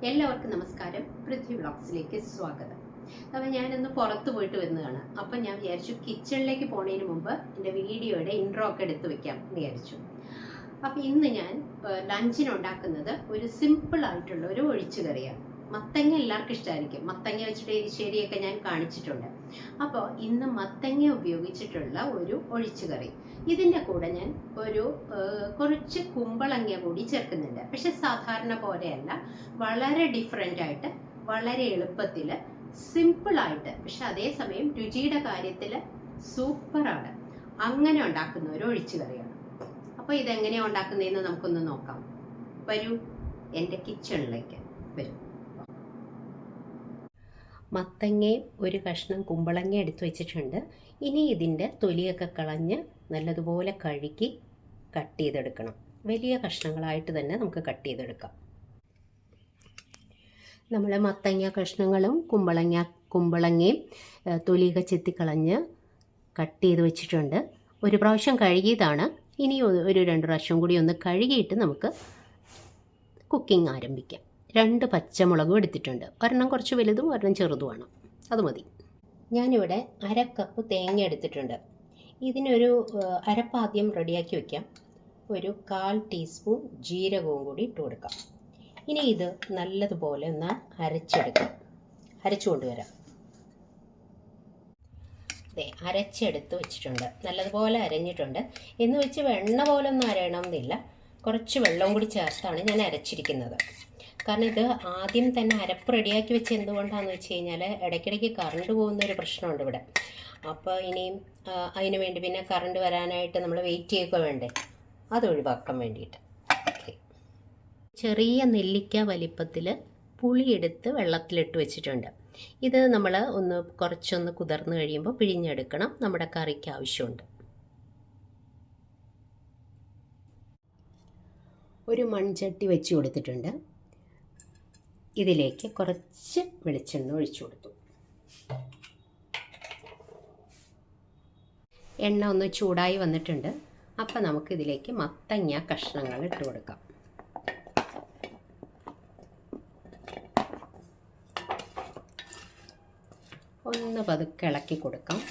എല്ലാവർക്കും നമസ്കാരം. പൃഥ്വി വ്ളോഗ്സിലേക്ക് സ്വാഗതം. അപ്പോൾ ഞാനിന്ന് പുറത്ത് പോയിട്ട് വരുന്നതാണ്. അപ്പം ഞാൻ വിചാരിച്ചു കിച്ചണിലേക്ക് പോണതിന് മുമ്പ് എൻ്റെ വീഡിയോയുടെ ഇൻട്രോ ഒക്കെ എടുത്ത് വെക്കാം എന്ന് വിചാരിച്ചു. അപ്പം ഇന്ന് ഞാൻ ലഞ്ചിന് ഉണ്ടാക്കുന്നത് ഒരു സിമ്പിളായിട്ടുള്ള ഒരു ഒഴിച്ചുകറിയാണ്. മത്തങ്ങ എല്ലാവർക്കും ഇഷ്ടമായിരിക്കും. മത്തങ്ങ വെച്ചിട്ട് എരിശ്ശേരിയൊക്കെ ഞാൻ കാണിച്ചിട്ടുണ്ട്. അപ്പോൾ ഇന്ന് മത്തങ്ങ ഉപയോഗിച്ചിട്ടുള്ള ഒരു ഒഴിച്ചുകറി. ഇതിൻ്റെ കൂടെ ഞാൻ കുറച്ച് കുമ്പളങ്ങ കൂടി ചേർക്കുന്നുണ്ട്. പക്ഷെ സാധാരണ പോലെയല്ല, വളരെ ഡിഫറെൻ്റ് ആയിട്ട്, വളരെ എളുപ്പത്തിൽ, സിമ്പിളായിട്ട്, പക്ഷെ അതേസമയം രുചിയുടെ കാര്യത്തിൽ സൂപ്പറാണ്. അങ്ങനെ ഉണ്ടാക്കുന്ന ഒരു ഒഴിച്ചുകറിയാണ്. അപ്പോൾ ഇതെങ്ങനെയാണ് ഉണ്ടാക്കുന്നതെന്ന് നമുക്കൊന്ന് നോക്കാം. വരൂ, എൻ്റെ കിച്ചണിലേക്ക് വരൂ. മത്തങ്ങയും ഒരു കഷ്ണം കുമ്പളങ്ങ എടുത്ത് വെച്ചിട്ടുണ്ട്. ഇനി ഇതിൻ്റെ തൊലിയൊക്കെ കളഞ്ഞ് നല്ലതുപോലെ കഴുകി കട്ട് ചെയ്തെടുക്കണം. വലിയ കഷ്ണങ്ങളായിട്ട് തന്നെ നമുക്ക് കട്ട് ചെയ്തെടുക്കാം. നമ്മൾ മത്തങ്ങ കഷ്ണങ്ങളും കുമ്പളങ്ങയും തൊലിയൊക്കെ ചെത്തിക്കളഞ്ഞ് കട്ട് ചെയ്ത് വെച്ചിട്ടുണ്ട്. ഒരു പ്രാവശ്യം കഴുകിയതാണ്. ഇനി ഒരു 2 പ്രാവശ്യം കൂടി ഒന്ന് കഴുകിയിട്ട് നമുക്ക് കുക്കിംഗ് ആരംഭിക്കാം. 2 പച്ചമുളകും എടുത്തിട്ടുണ്ട്. ഒരെണ്ണം കുറച്ച് വലുതും ഒരെണ്ണം ചെറുതുമാണ്. അത് മതി. ഞാനിവിടെ 1/2 കപ്പ് തേങ്ങ എടുത്തിട്ടുണ്ട്. ഇതിനൊരു അരപ്പാദ്യം റെഡിയാക്കി വയ്ക്കാം. ഒരു 1/4 ടീസ്പൂൺ ജീരകവും കൂടി ഇട്ട് കൊടുക്കാം. ഇനി ഇത് നല്ലതുപോലെ ഒന്ന് അരച്ചു കൊണ്ടുവരാം. അരച്ചെടുത്ത് വെച്ചിട്ടുണ്ട്. നല്ലതുപോലെ അരഞ്ഞിട്ടുണ്ട്. എന്ന് വെച്ച് വെണ്ണ പോലെ ഒന്നും അരയണമെന്നില്ല. കുറച്ച് വെള്ളം കൂടി ചേർത്താണ് ഞാൻ അരച്ചിരിക്കുന്നത്. കാരണം ഇത് ആദ്യം തന്നെ അരപ്പ് റെഡിയാക്കി വെച്ച് എന്തുകൊണ്ടാണെന്ന് വെച്ച് കഴിഞ്ഞാൽ ഇടയ്ക്കിടയ്ക്ക് കറണ്ട് പോകുന്നൊരു പ്രശ്നമുണ്ട് ഇവിടെ. അപ്പോൾ ഇനിയും അതിന് വേണ്ടി പിന്നെ കറണ്ട് വരാനായിട്ട് നമ്മൾ വെയിറ്റ് ചെയ്യുക വേണ്ടേ, അത് ഒഴിവാക്കാൻ വേണ്ടിയിട്ട്. ചെറിയ നെല്ലിക്ക വലിപ്പത്തിൽ പുളിയെടുത്ത് വെള്ളത്തിലിട്ട് വെച്ചിട്ടുണ്ട്. ഇത് നമ്മൾ കുറച്ചൊന്ന് കുതിർന്ന് കഴിയുമ്പോൾ പിഴിഞ്ഞെടുക്കണം. നമ്മുടെ കറിക്ക് ആവശ്യമുണ്ട്. ഒരു മൺചട്ടി വെച്ച് കൊടുത്തിട്ടുണ്ട്. ഇതിലേക്ക് കുറച്ച് വെളിച്ചെണ്ണ ഒഴിച്ചു കൊടുത്തു. എണ്ണ ഒന്ന് ചൂടായി വന്നിട്ടുണ്ട്. അപ്പം നമുക്കിതിലേക്ക് മത്തങ്ങ കഷ്ണങ്ങൾ ഇട്ട് കൊടുക്കാം. ഒന്ന് പതുക്കെ ഇളക്കി കൊടുക്കാം.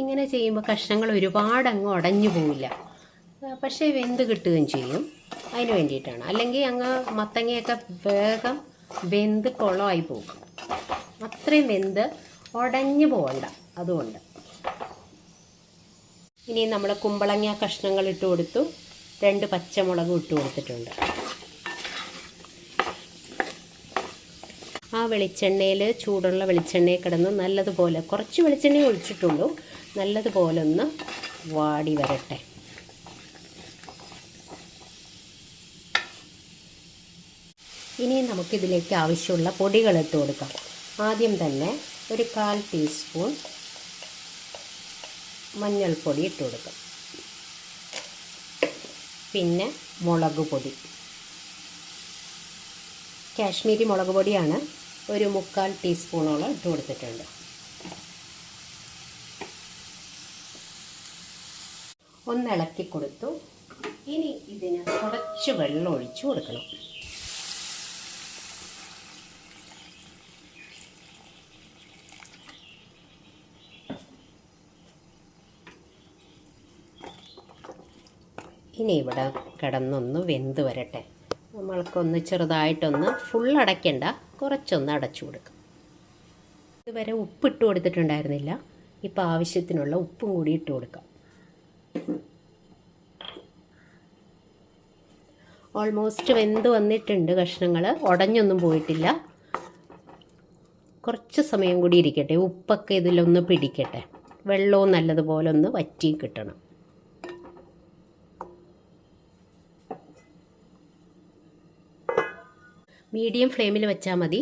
ഇങ്ങനെ ചെയ്യുമ്പോൾ കഷ്ണങ്ങൾ ഒരുപാട് അങ്ങ് ഉടഞ്ഞു പോവില്ല, പക്ഷേ വെന്ത് കിട്ടുകയും ചെയ്യും. അതിന് വേണ്ടിയിട്ടാണ്. അല്ലെങ്കിൽ അങ്ങ് മത്തങ്ങയൊക്കെ വേഗം വെന്ത് കുളമായി പോകും. അത്രയും വെന്ത് ഉടഞ്ഞു പോകണ്ട. അതുകൊണ്ട് ഇനി നമ്മൾ കുമ്പളങ്ങ കഷ്ണങ്ങൾ ഇട്ട് കൊടുത്തു. 2 പച്ചമുളകും ഇട്ട് കൊടുത്തിട്ടുണ്ട്. ആ വെളിച്ചെണ്ണയിൽ, ചൂടുള്ള വെളിച്ചെണ്ണയിൽ കിടന്ന് നല്ലതുപോലെ, കുറച്ച് വെളിച്ചെണ്ണ ഒഴിച്ചിട്ടുള്ളൂ, നല്ലതുപോലെ ഒന്ന് വാടി വരട്ടെ. ഇനി നമുക്കിതിലേക്ക് ആവശ്യമുള്ള പൊടികൾ ഇട്ട് കൊടുക്കാം. ആദ്യം തന്നെ ഒരു 1/4 ടീസ്പൂൺ മഞ്ഞൾപ്പൊടി ഇട്ട് കൊടുക്കാം. പിന്നെ മുളക് പൊടി, കാശ്മീരി മുളക് പൊടിയാണ്. ഒരു 3/4 ടീസ്പൂണോളം ഇട്ട് കൊടുത്തിട്ടുണ്ട്. ഒന്ന് ഇളക്കി കൊടുത്തു. ഇനി ഇതിന് കുറച്ച് വെള്ളം ഒഴിച്ചു കൊടുക്കണം. ഇനി ഇവിടെ കിടന്നൊന്ന് വെന്ത് വരട്ടെ. നമ്മൾക്കൊന്ന് ചെറുതായിട്ടൊന്ന് ഫുൾ അടയ്ക്കണ്ട, കുറച്ചൊന്ന് അടച്ചു കൊടുക്കാം. ഇതുവരെ ഉപ്പിട്ട് കൊടുത്തിട്ടുണ്ടായിരുന്നില്ല. ഇപ്പോൾ ആവശ്യത്തിനുള്ള ഉപ്പും കൂടി ഇട്ട് കൊടുക്കാം. ഓൾമോസ്റ്റ് വെന്ത് വന്നിട്ടുണ്ട്. കഷ്ണങ്ങൾ ഉടഞ്ഞൊന്നും പോയിട്ടില്ല. കുറച്ച് സമയം കൂടി ഇരിക്കട്ടെ, ഉപ്പൊക്കെ ഇതിലൊന്ന് പിടിക്കട്ടെ. വെള്ളവും നല്ലതുപോലെ ഒന്ന് വറ്റി കിട്ടണം. മീഡിയം ഫ്ലെയിമിൽ വെച്ചാൽ മതി.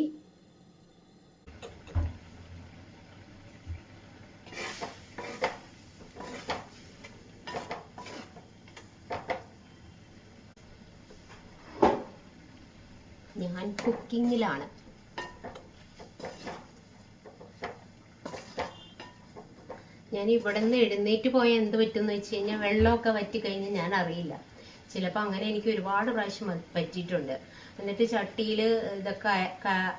ഞാൻ കുക്കിങ്ങിലാണ്. ഞാൻ ഇവിടെ നിന്ന് എഴുന്നേറ്റ് പോയാൽ എന്ത് പറ്റുമെന്ന് വെച്ച് കഴിഞ്ഞാൽ വെള്ളമൊക്കെ വറ്റിക്കഴിഞ്ഞാൽ ഞാൻ അറിയില്ല. ചിലപ്പോൾ അങ്ങനെ എനിക്ക് ഒരുപാട് പ്രാവശ്യം പറ്റിയിട്ടുണ്ട്. എന്നിട്ട് ചട്ടിയിൽ ഇതൊക്കെ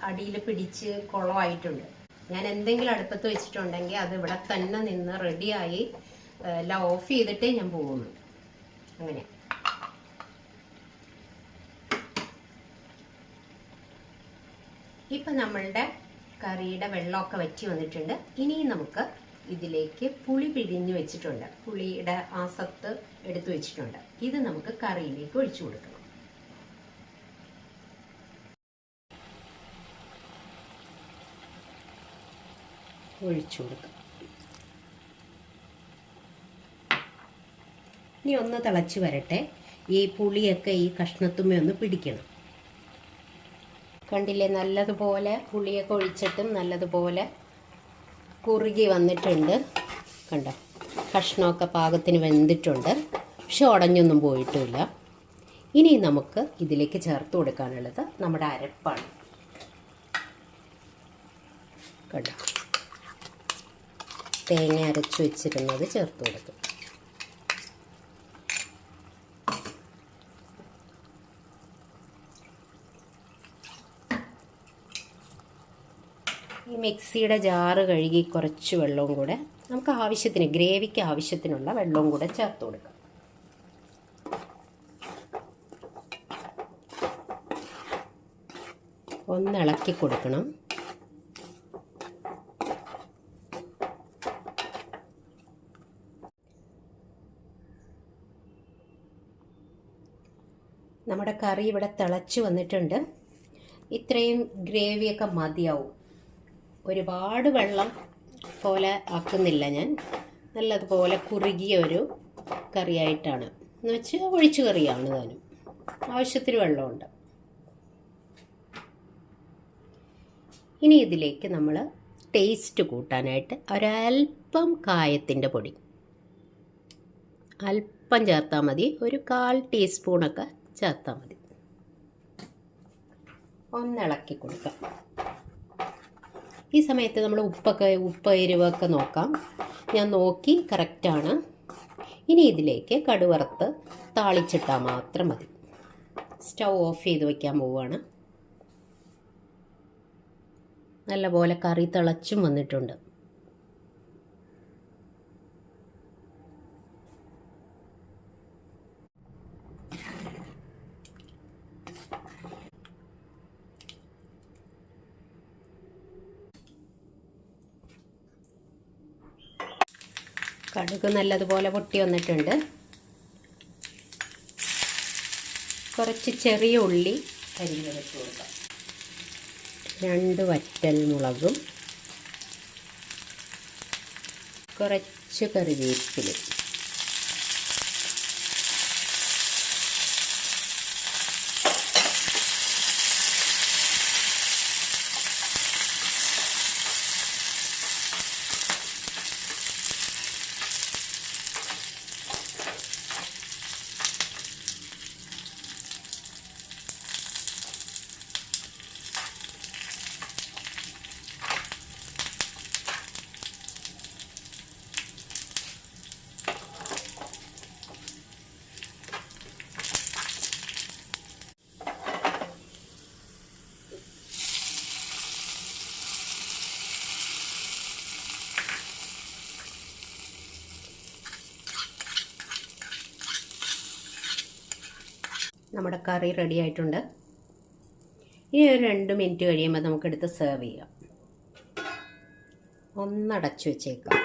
അടിയിൽ പിടിച്ച് കുളമായിട്ടുണ്ട്. ഞാൻ എന്തെങ്കിലും അടുപ്പത്ത് വെച്ചിട്ടുണ്ടെങ്കിൽ അത് ഇവിടെ തന്നെ നിന്ന് റെഡിയായി എല്ലാം ഓഫ് ചെയ്തിട്ടേ ഞാൻ പോകുന്നു. അങ്ങനെ ഇപ്പം നമ്മളുടെ കറിയുടെ വെള്ളമൊക്കെ വറ്റി വന്നിട്ടുണ്ട്. ഇനിയും നമുക്ക് ഇതിലേക്ക് പുളി പിഴിഞ്ഞ് വെച്ചിട്ടുണ്ട്. പുളിയുടെ ആ സത്ത് എടുത്തു വെച്ചിട്ടുണ്ട്. ഇത് നമുക്ക് കറിയിലേക്ക് ഒഴിച്ചു കൊടുക്കണം. ഒഴിച്ചു കൊടുക്കാം. ഇനി ഒന്ന് തിളച്ച് വരട്ടെ. ഈ പുളിയൊക്കെ ഈ കഷ്ണത്തുമ്മ ഒന്ന് പിടിക്കണം. കണ്ടില്ലേ, നല്ലതുപോലെ പുളിയൊക്കെ ഒഴിച്ചിട്ടും നല്ലതുപോലെ കുറുകി വന്നിട്ടുണ്ട്. കണ്ടോ, കഷ്ണമൊക്കെ പാകത്തിന് വെന്തിട്ടുണ്ട്. പക്ഷെ ഉടഞ്ഞൊന്നും പോയിട്ടുമില്ല. ഇനി നമുക്ക് ഇതിലേക്ക് ചേർത്ത് കൊടുക്കാനുള്ളത് നമ്മുടെ അരപ്പാണ്. കണ്ടോ, തേങ്ങ അരച്ച് വെച്ചിരുന്നത് ചേർത്ത് കൊടുക്കും. ഈ മിക്സിയുടെ ജാറ് കഴുകി കുറച്ച് വെള്ളവും കൂടെ നമുക്ക് ആവശ്യത്തിന്, ഗ്രേവിക്ക് ആവശ്യത്തിനുള്ള വെള്ളവും കൂടെ ചേർത്ത് കൊടുക്കാം. ഒന്ന് ഇളക്കി കൊടുക്കണം. നമ്മുടെ കറി ഇവിടെ തിളച്ച് വന്നിട്ടുണ്ട്. ഇത്രയും ഗ്രേവിയൊക്കെ മതിയാവും. ഒരുപാട് വെള്ളം പോലെ ആക്കുന്നില്ല ഞാൻ. നല്ലതുപോലെ കുറുകിയ ഒരു കറിയായിട്ടാണ്, എന്ന് വെച്ചാൽ ഒഴിച്ചു കറിയാണ് താനും. ആവശ്യത്തിന് വെള്ളമുണ്ട്. ഇനി ഇതിലേക്ക് നമ്മൾ ടേസ്റ്റ് കൂട്ടാനായിട്ട് ഒരൽപ്പം കായത്തിൻ്റെ പൊടി അല്പം ചേർത്താൽ മതി. ഒരു 1/4 ടീസ്പൂണൊക്കെ ചേർത്താൽ മതി. ഒന്നിളക്കി കൊടുക്കാം. ഈ സമയത്ത് നമ്മൾ ഉപ്പ് എരിവൊക്കെ നോക്കാം. ഞാൻ നോക്കി, കറക്റ്റാണ്. ഇനി ഇതിലേക്ക് കടുവറുത്ത് താളിച്ചിട്ടാൽ മാത്രം മതി. സ്റ്റൗ ഓഫ് ചെയ്ത് വയ്ക്കാൻ പോവുകയാണ്. നല്ലപോലെ കറി തിളച്ചും വന്നിട്ടുണ്ട്. കടുക് നല്ലതുപോലെ പൊട്ടി വന്നിട്ടുണ്ട്. കുറച്ച് ചെറിയ ഉള്ളി അരിഞ്ഞ് വെച്ച് കൊടുക്കാം. 2 വറ്റൽ മുളകും കുറച്ച് കറിവേപ്പില. നമ്മുടെ കറി റെഡി ആയിട്ടുണ്ട്. ഇനി ഒരു 2 മിനിറ്റ് കഴിയുമ്പോൾ നമുക്കെടുത്ത് സെർവ് ചെയ്യാം. ഒന്നടച്ചു വെച്ചേക്കാം.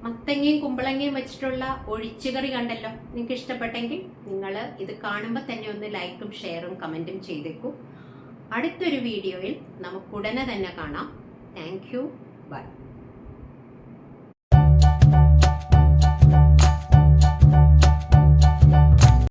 മത്തങ്ങയും കുമ്പളങ്ങയും വെച്ചിട്ടുള്ള ഒഴിച്ചുകറി കണ്ടല്ലോ. നിങ്ങൾക്ക് ഇഷ്ടപ്പെട്ടെങ്കിൽ നിങ്ങൾ ഇത് കാണുമ്പോൾ തന്നെ ഒന്ന് ലൈക്കും ഷെയറും കമൻറ്റും ചെയ്തേക്കൂ. അടുത്തൊരു വീഡിയോയിൽ നമുക്ക് ഉടനെ തന്നെ കാണാം. Thank you. ബൈ.